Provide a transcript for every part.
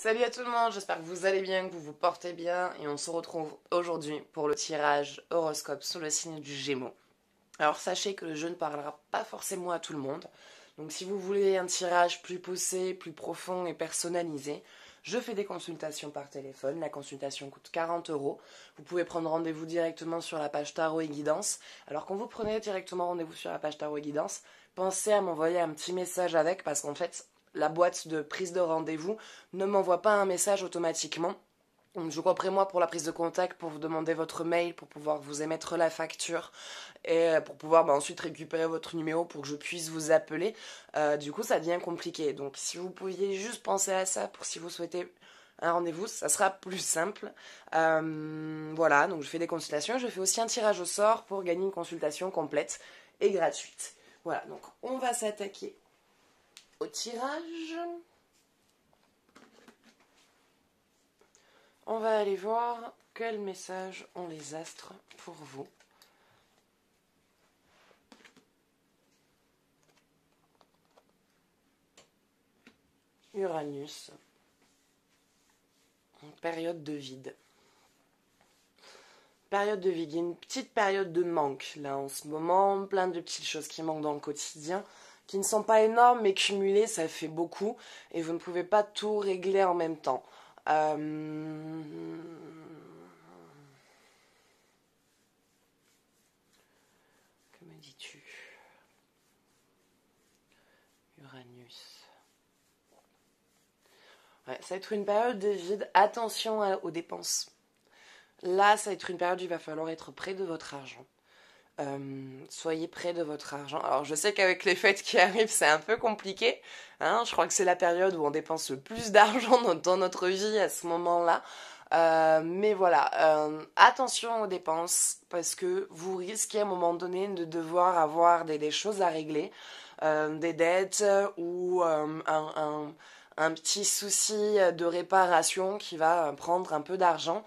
Salut à tout le monde, j'espère que vous allez bien, que vous vous portez bien et on se retrouve aujourd'hui pour le tirage horoscope sous le signe du Gémeaux. Alors sachez que le jeu ne parlera pas forcément à tout le monde, donc si vous voulez un tirage plus poussé, plus profond et personnalisé, je fais des consultations par téléphone, la consultation coûte 40 €. Vous pouvez prendre rendez-vous directement sur la page Tarot et Guidance. Alors quand vous prenez directement rendez-vous sur la page Tarot et Guidance, pensez à m'envoyer un petit message avec parce qu'en fait, la boîte de prise de rendez-vous ne m'envoie pas un message automatiquement. Donc, je couperai moi pour la prise de contact, pour vous demander votre mail, pour pouvoir vous émettre la facture et pour pouvoir ensuite récupérer votre numéro pour que je puisse vous appeler. Du coup, ça devient compliqué. Donc, si vous pouviez juste penser à ça pour si vous souhaitez un rendez-vous, ça sera plus simple. Voilà, donc je fais des consultations. Je fais aussi un tirage au sort pour gagner une consultation complète et gratuite. Voilà, donc on va s'attaquer au tirage. On va aller voir quel message ont les astres pour vous. Uranus. Une période de vide. Période de vide. Il y a une petite période de manque là en ce moment. Plein de petites choses qui manquent dans le quotidien, qui ne sont pas énormes, mais cumulées, ça fait beaucoup. Et vous ne pouvez pas tout régler en même temps. Que me dis-tu? Uranus. Ouais, ça va être une période de vide. Attention aux dépenses. Là, ça va être une période où il va falloir être près de votre argent. Soyez près de votre argent. Alors, je sais qu'avec les fêtes qui arrivent, c'est un peu compliqué. Hein, je crois que c'est la période où on dépense le plus d'argent dans notre vie à ce moment-là. Mais voilà, attention aux dépenses parce que vous risquez à un moment donné de devoir avoir des choses à régler, des dettes ou un petit souci de réparation qui va prendre un peu d'argent.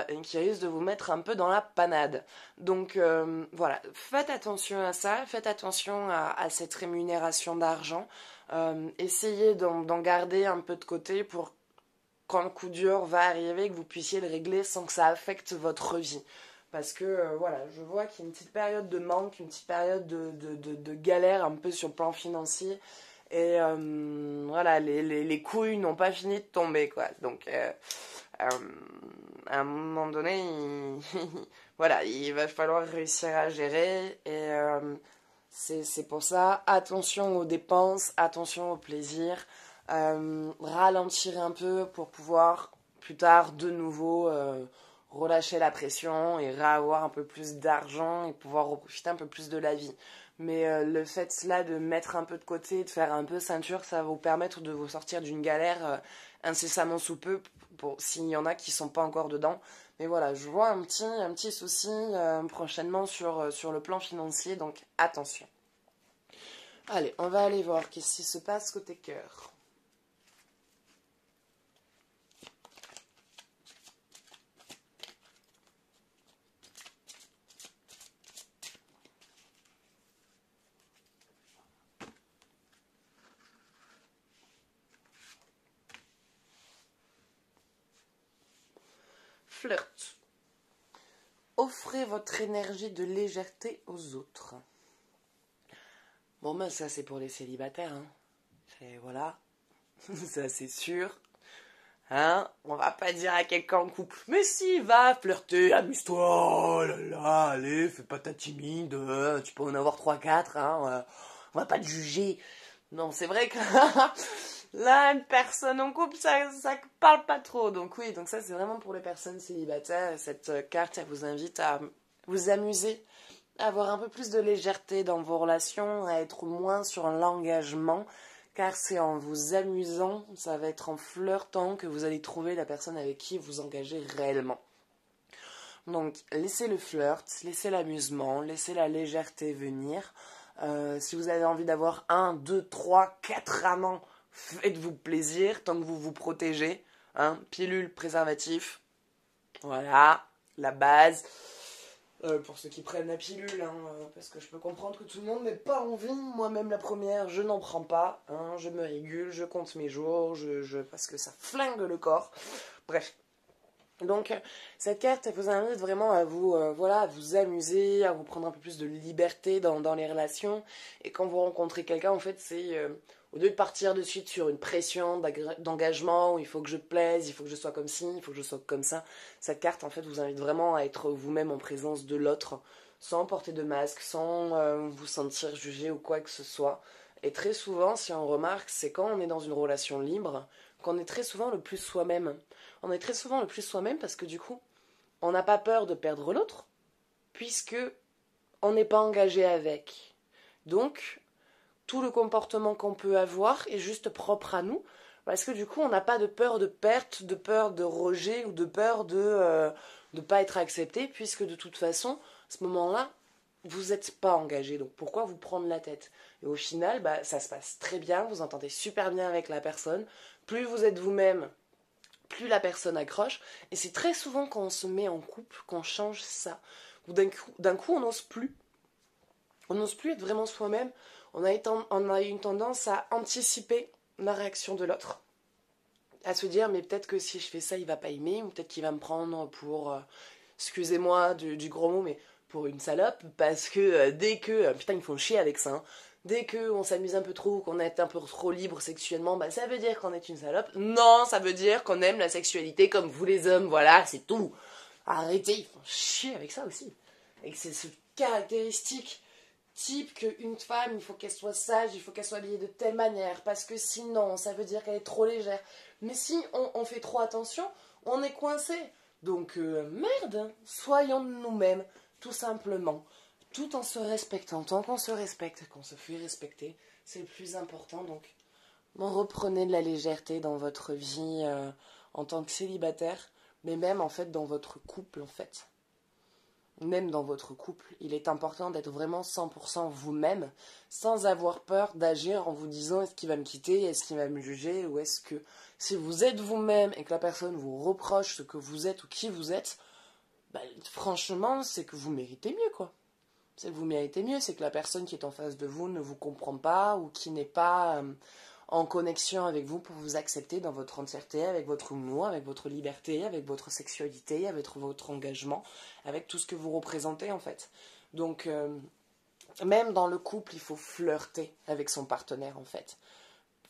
Et qui risque de vous mettre un peu dans la panade. Donc voilà, faites attention à ça, faites attention à cette rémunération d'argent. Essayez d'en garder un peu de côté pour quand le coup dur va arriver, que vous puissiez le régler sans que ça affecte votre vie. Parce que voilà, je vois qu'il y a une petite période de manque, une petite période de galère un peu sur le plan financier. Et voilà, les couilles n'ont pas fini de tomber, quoi. Donc, à un moment donné, voilà, il va falloir réussir à gérer. Et c'est pour ça, attention aux dépenses, attention au plaisir. Ralentir un peu pour pouvoir, plus tard, de nouveau relâcher la pression et avoir un peu plus d'argent et pouvoir profiter un peu plus de la vie. Mais le fait là de mettre un peu de côté, de faire un peu ceinture, ça va vous permettre de vous sortir d'une galère incessamment sous peu, s'il y en a qui sont pas encore dedans. Mais voilà, je vois un petit souci prochainement sur le plan financier, donc attention. Allez, on va aller voir qu'est-ce qui se passe côté cœur. Flirt. Offrez votre énergie de légèreté aux autres. Bon, ben ça c'est pour les célibataires. Hein. Voilà, ça c'est sûr. Hein, on va pas dire à quelqu'un en couple, mais si, va flirter, amuse-toi, oh là là, allez, fais pas ta timide, tu peux en avoir 3-4, hein, on va pas te juger. Non, c'est vrai que là, une personne en couple, ça parle pas trop. Donc oui, donc ça c'est vraiment pour les personnes célibataires. Cette carte, elle vous invite à vous amuser, à avoir un peu plus de légèreté dans vos relations, à être moins sur l'engagement, car c'est en vous amusant, ça va être en flirtant que vous allez trouver la personne avec qui vous engagez réellement. Donc laissez le flirt, laissez l'amusement, laissez la légèreté venir. Si vous avez envie d'avoir 1, 2, 3, 4 amants, faites-vous plaisir tant que vous vous protégez. Hein, pilule, préservatif, voilà, la base. Pour ceux qui prennent la pilule, hein, parce que je peux comprendre que tout le monde n'ait pas envie, moi-même la première, je n'en prends pas, hein, je me régule, je compte mes jours, parce que ça flingue le corps. Bref. Donc cette carte, elle vous invite vraiment à vous, voilà, à vous amuser, à vous prendre un peu plus de liberté dans les relations. Et quand vous rencontrez quelqu'un, en fait, c'est au lieu de partir de suite sur une pression d'engagement, où il faut que je plaise, il faut que je sois comme ci, il faut que je sois comme ça. Cette carte, en fait, vous invite vraiment à être vous-même en présence de l'autre, sans porter de masque, sans vous sentir jugé ou quoi que ce soit. Et très souvent, si on remarque, c'est quand on est dans une relation libre, qu'on est très souvent le plus soi-même. On est très souvent le plus soi-même parce que du coup, on n'a pas peur de perdre l'autre, puisque on n'est pas engagé avec. Donc, tout le comportement qu'on peut avoir est juste propre à nous, parce que du coup, on n'a pas de peur de perte, de peur de rejet ou de peur de ne pas être accepté, puisque de toute façon, à ce moment-là, vous n'êtes pas engagé. Donc pourquoi vous prendre la tête? Et au final, bah, ça se passe très bien, vous entendez super bien avec la personne. Plus vous êtes vous-même, plus la personne accroche. Et c'est très souvent quand on se met en couple qu'on change ça. Ou d'un coup, on n'ose plus. On n'ose plus être vraiment soi-même. On a une tendance à anticiper la réaction de l'autre. À se dire, mais peut-être que si je fais ça, il va pas aimer. Ou peut-être qu'il va me prendre pour, excusez-moi du gros mot, mais pour une salope. Parce que dès que, putain, ils font chier avec ça, hein. Dès qu'on s'amuse un peu trop, qu'on est un peu trop libre sexuellement, bah ça veut dire qu'on est une salope. Non, ça veut dire qu'on aime la sexualité comme vous les hommes, voilà, c'est tout. Arrêtez, ils font chier avec ça aussi. Et que c'est ce caractéristique type qu'une femme, il faut qu'elle soit sage, il faut qu'elle soit habillée de telle manière, parce que sinon, ça veut dire qu'elle est trop légère. Mais si on fait trop attention, on est coincé. Donc, merde, soyons nous-mêmes, tout simplement tout en se respectant. Tant qu'on se respecte, qu'on se fait respecter, c'est le plus important. Donc, reprenez de la légèreté dans votre vie en tant que célibataire, mais même en fait dans votre couple en fait. Même dans votre couple, il est important d'être vraiment 100% vous-même, sans avoir peur d'agir en vous disant est-ce qu'il va me quitter, est-ce qu'il va me juger, ou est-ce que si vous êtes vous-même et que la personne vous reproche ce que vous êtes ou qui vous êtes, bah, franchement, c'est que vous méritez mieux quoi. C'est que vous méritez mieux, c'est que la personne qui est en face de vous ne vous comprend pas ou qui n'est pas en connexion avec vous pour vous accepter dans votre entièreté, avec votre humour, avec votre liberté, avec votre sexualité, avec votre engagement, avec tout ce que vous représentez en fait. Donc, même dans le couple, il faut flirter avec son partenaire en fait.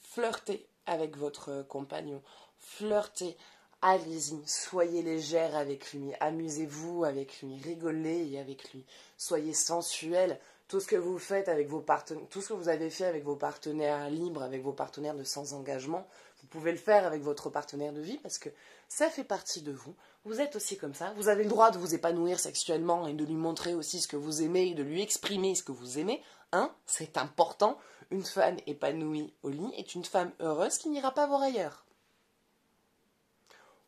Flirter avec votre compagnon, flirter. Allez-y, soyez légère avec lui, amusez-vous avec lui, rigolez avec lui, soyez sensuel. Tout ce que vous faites avec vos partenaires, tout ce que vous avez fait avec vos partenaires libres, avec vos partenaires de sans engagement, vous pouvez le faire avec votre partenaire de vie parce que ça fait partie de vous. Vous êtes aussi comme ça. Vous avez le droit de vous épanouir sexuellement et de lui montrer aussi ce que vous aimez et de lui exprimer ce que vous aimez. Hein, c'est important. Une femme épanouie au lit est une femme heureuse qui n'ira pas voir ailleurs.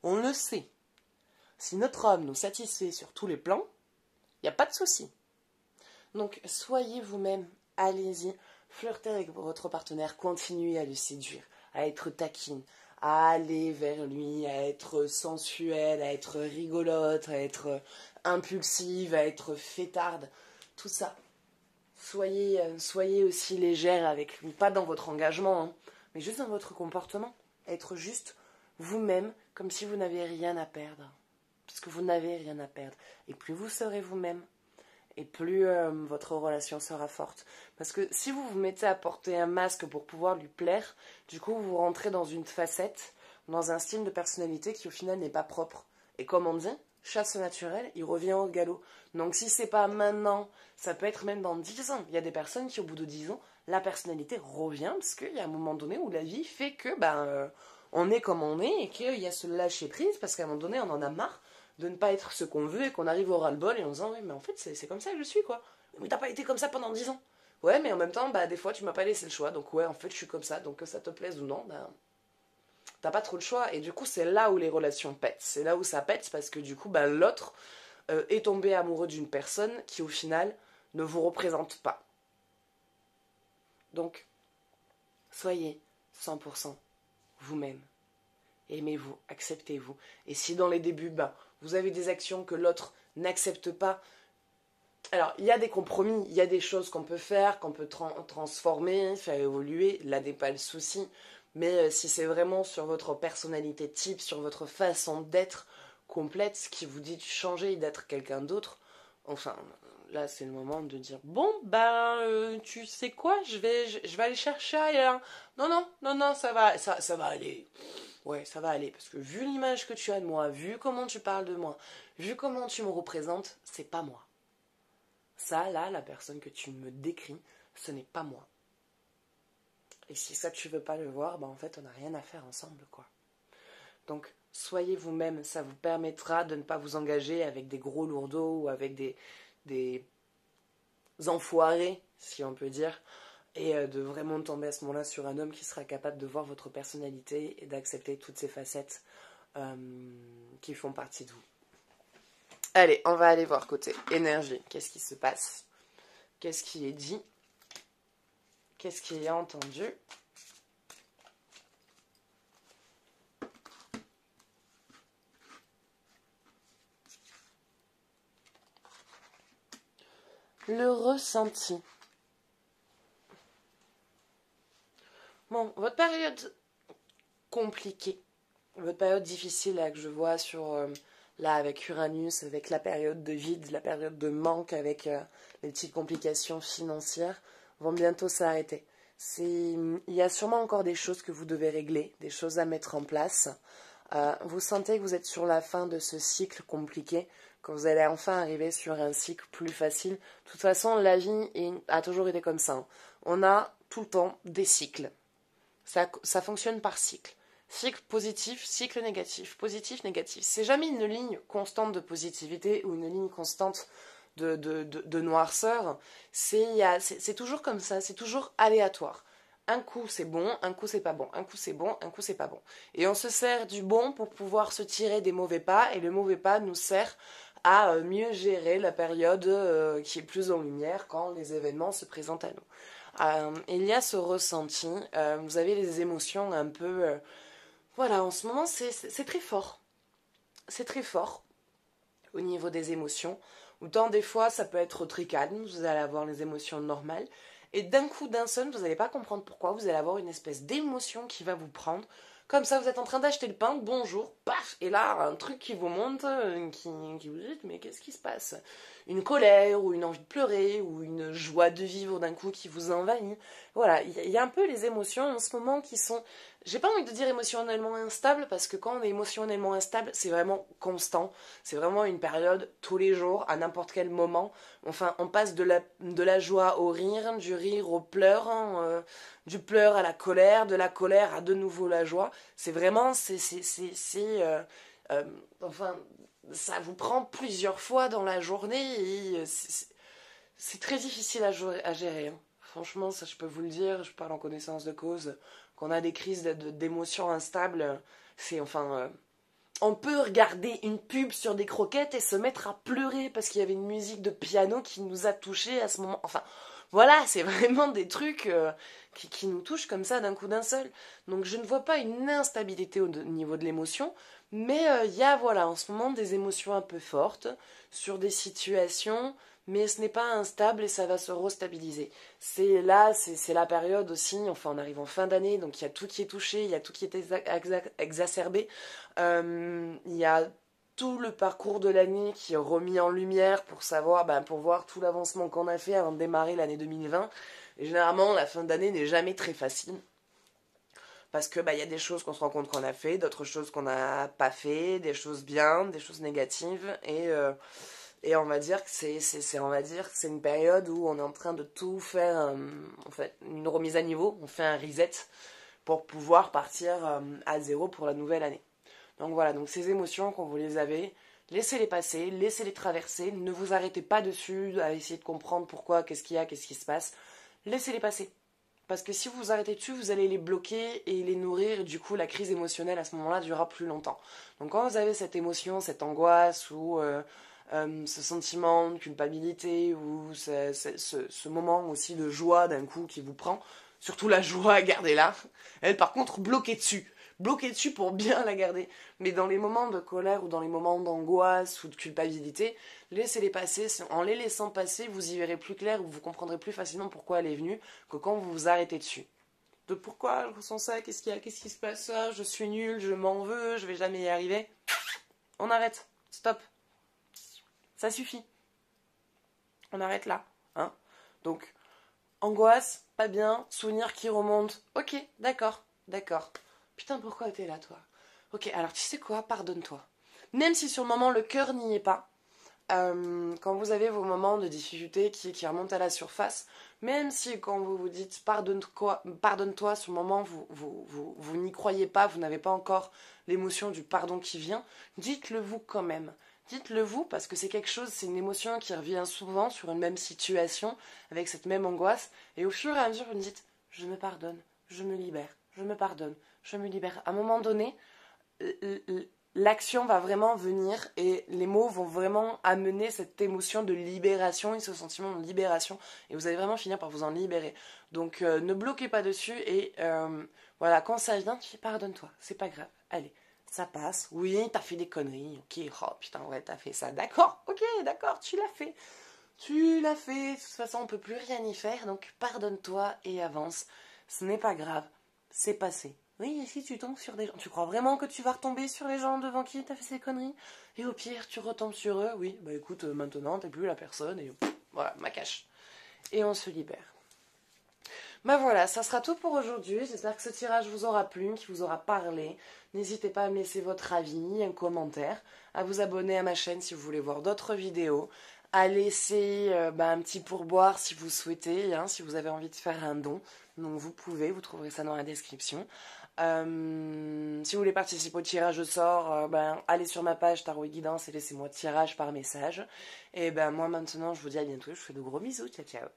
On le sait. Si notre homme nous satisfait sur tous les plans, il n'y a pas de souci. Donc, soyez vous-même, allez-y, flirtez avec votre partenaire, continuez à le séduire, à être taquine, à aller vers lui, à être sensuelle, à être rigolote, à être impulsive, à être fêtarde, tout ça. Soyez aussi légère avec lui, pas dans votre engagement, hein, mais juste dans votre comportement. Être juste vous-même, comme si vous n'aviez rien à perdre. Parce que vous n'avez rien à perdre. Et plus vous serez vous-même, et plus votre relation sera forte. Parce que si vous vous mettez à porter un masque pour pouvoir lui plaire, du coup vous rentrez dans une facette, dans un style de personnalité qui au final n'est pas propre. Et comme on dit, chasse naturelle, il revient au galop. Donc si c'est pas maintenant, ça peut être même dans 10 ans. Il y a des personnes qui au bout de 10 ans, la personnalité revient, parce qu'il y a un moment donné où la vie fait que on est comme on est, et qu'il y a ce lâcher prise, parce qu'à un moment donné on en a marre de ne pas être ce qu'on veut et qu'on arrive au ras-le-bol et en disant oui mais en fait c'est comme ça que je suis quoi. Mais t'as pas été comme ça pendant 10 ans. Ouais mais en même temps bah des fois tu m'as pas laissé le choix donc ouais en fait je suis comme ça donc que ça te plaise ou non bah t'as pas trop le choix et du coup c'est là où les relations pètent. C'est là où ça pète parce que du coup bah l'autre est tombé amoureux d'une personne qui au final ne vous représente pas. Donc soyez 100% vous-même. Aimez-vous, acceptez-vous. Et si dans les débuts, vous avez des actions que l'autre n'accepte pas, Alors, il y a des compromis, il y a des choses qu'on peut faire, qu'on peut transformer, faire évoluer, là n'est pas le souci. Mais si c'est vraiment sur votre personnalité type, sur votre façon d'être complète, ce qui vous dit de changer et d'être quelqu'un d'autre, enfin, là c'est le moment de dire, bon, tu sais quoi, je vais aller chercher ailleurs. Non, non, non, non, ça va aller. Ouais, ça va aller, parce que vu l'image que tu as de moi, vu comment tu parles de moi, vu comment tu me représentes, c'est pas moi. Ça, là, la personne que tu me décris, ce n'est pas moi. Et si ça, tu veux pas le voir, en fait, on n'a rien à faire ensemble, quoi. Donc, soyez vous-même, ça vous permettra de ne pas vous engager avec des gros lourdeaux ou avec des enfoirés, si on peut dire, et de vraiment tomber à ce moment-là sur un homme qui sera capable de voir votre personnalité et d'accepter toutes ces facettes qui font partie de vous. Allez, on va aller voir côté énergie. Qu'est-ce qui se passe? Qu'est-ce qui est dit? Qu'est-ce qui est entendu? Le ressenti. Bon, votre période compliquée, votre période difficile là, que je vois sur là avec Uranus, avec la période de vide, la période de manque, avec les petites complications financières, vont bientôt s'arrêter. Il y a sûrement encore des choses que vous devez régler, des choses à mettre en place. Vous sentez que vous êtes sur la fin de ce cycle compliqué, que vous allez enfin arriver sur un cycle plus facile. De toute façon, la vie a toujours été comme ça. On a tout le temps des cycles. Ça fonctionne par cycle. Cycle positif, cycle négatif, positif, négatif. C'est jamais une ligne constante de positivité ou une ligne constante de noirceur. C'est toujours comme ça, c'est toujours aléatoire. Un coup c'est bon, un coup c'est pas bon, un coup c'est bon, un coup c'est pas bon. Et on se sert du bon pour pouvoir se tirer des mauvais pas, et le mauvais pas nous sert à mieux gérer la période qui est plus en lumière quand les événements se présentent à nous. Il y a ce ressenti, vous avez les émotions un peu... voilà, en ce moment c'est très fort. C'est très fort au niveau des émotions. Autant des fois ça peut être très calme, vous allez avoir les émotions normales. Et d'un coup, d'un seul, vous n'allez pas comprendre pourquoi, vous allez avoir une espèce d'émotion qui va vous prendre. Comme ça, vous êtes en train d'acheter le pain, bonjour, paf, et là, un truc qui vous monte, qui vous dit, mais qu'est-ce qui se passe? Une colère, ou une envie de pleurer, ou une joie de vivre d'un coup qui vous envahit. Voilà, il y a un peu les émotions en ce moment qui sont... J'ai pas envie de dire émotionnellement instables, parce que quand on est émotionnellement instable, c'est vraiment constant. C'est vraiment une période, tous les jours, à n'importe quel moment. Enfin, on passe de la joie au rire au pleur, du pleur à la colère, de la colère à de nouveau la joie. C'est vraiment, enfin, ça vous prend plusieurs fois dans la journée et c'est très difficile à gérer. Hein. Franchement, ça je peux vous le dire, je parle en connaissance de cause. Quand on a des crises d'émotions instables, c'est enfin... on peut regarder une pub sur des croquettes et se mettre à pleurer parce qu'il y avait une musique de piano qui nous a touchés à ce moment. Enfin, voilà, c'est vraiment des trucs qui nous touchent comme ça d'un coup d'un seul. Donc je ne vois pas une instabilité au niveau de l'émotion, mais il y a voilà en ce moment des émotions un peu fortes sur des situations, mais ce n'est pas instable et ça va se restabiliser. C'est la période aussi, enfin on arrive en fin d'année, donc il y a tout qui est touché, il y a tout qui est exacerbé, il y a tout le parcours de l'année qui est remis en lumière pour savoir, pour voir tout l'avancement qu'on a fait avant de démarrer l'année 2020. Et généralement, la fin d'année n'est jamais très facile. Parce que y a des choses qu'on se rend compte qu'on a fait, d'autres choses qu'on n'a pas fait, des choses bien, des choses négatives. Et on va dire que c'est une période où on est en train de tout faire, en fait, une remise à niveau, on fait un reset pour pouvoir partir à zéro pour la nouvelle année. Donc voilà, donc ces émotions, quand vous les avez, laissez-les passer, laissez-les traverser, ne vous arrêtez pas dessus à essayer de comprendre pourquoi, qu'est-ce qu'il y a, qu'est-ce qui se passe. Laissez-les passer. Parce que si vous vous arrêtez dessus, vous allez les bloquer et les nourrir, et du coup la crise émotionnelle à ce moment-là durera plus longtemps. Donc quand vous avez cette émotion, cette angoisse ou ce sentiment de culpabilité ou ce moment aussi de joie d'un coup qui vous prend, surtout la joie, gardez-la. Elle par contre, bloquez dessus. bloquer dessus pour bien la garder. Mais dans les moments de colère ou dans les moments d'angoisse ou de culpabilité, laissez-les passer. En les laissant passer, vous y verrez plus clair ou vous comprendrez plus facilement pourquoi elle est venue que quand vous vous arrêtez dessus. De pourquoi je ressens ça, qu'est-ce qu'il y a, qu'est-ce qui se passe, ça, je suis nulle, je m'en veux, je vais jamais y arriver. On arrête, stop. Ça suffit. On arrête là, hein. Donc, angoisse, pas bien, souvenir qui remonte. Ok, d'accord, d'accord. Putain, pourquoi t'es là, toi? Ok, alors tu sais quoi, pardonne-toi. Même si sur le moment le cœur n'y est pas, quand vous avez vos moments de difficulté qui remontent à la surface, même si quand vous vous dites pardonne-toi, sur le moment vous n'y croyez pas, vous n'avez pas encore l'émotion du pardon qui vient, dites-le vous quand même. Dites-le vous parce que c'est quelque chose, c'est une émotion qui revient souvent sur une même situation, avec cette même angoisse, et au fur et à mesure vous me dites je me pardonne, je me libère, je me pardonne, je me libère. À un moment donné, l'action va vraiment venir et les mots vont vraiment amener cette émotion de libération et ce sentiment de libération et vous allez vraiment finir par vous en libérer. Donc ne bloquez pas dessus et voilà, quand ça vient, tu dis pardonne-toi, c'est pas grave, allez, ça passe, oui, t'as fait des conneries, ok, oh putain, ouais, t'as fait ça, d'accord, ok, d'accord, tu l'as fait, de toute façon on peut plus rien y faire, donc pardonne-toi et avance, ce n'est pas grave, c'est passé. Oui, et si tu tombes sur des gens, tu crois vraiment que tu vas retomber sur les gens devant qui t'as fait ces conneries? Et au pire, tu retombes sur eux? Oui, bah écoute, maintenant t'es plus la personne et voilà, ma cache. Et on se libère. Bah voilà, ça sera tout pour aujourd'hui. J'espère que ce tirage vous aura plu, qu'il vous aura parlé. N'hésitez pas à me laisser votre avis, un commentaire, à vous abonner à ma chaîne si vous voulez voir d'autres vidéos, à laisser un petit pourboire si vous souhaitez, hein, si vous avez envie de faire un don. Donc vous pouvez, vous trouverez ça dans la description. Si vous voulez participer au tirage au sort, allez sur ma page Tarot et Guidance et laissez-moi tirage par message. Et moi maintenant, je vous dis à bientôt. Je vous fais de gros bisous. Ciao, ciao.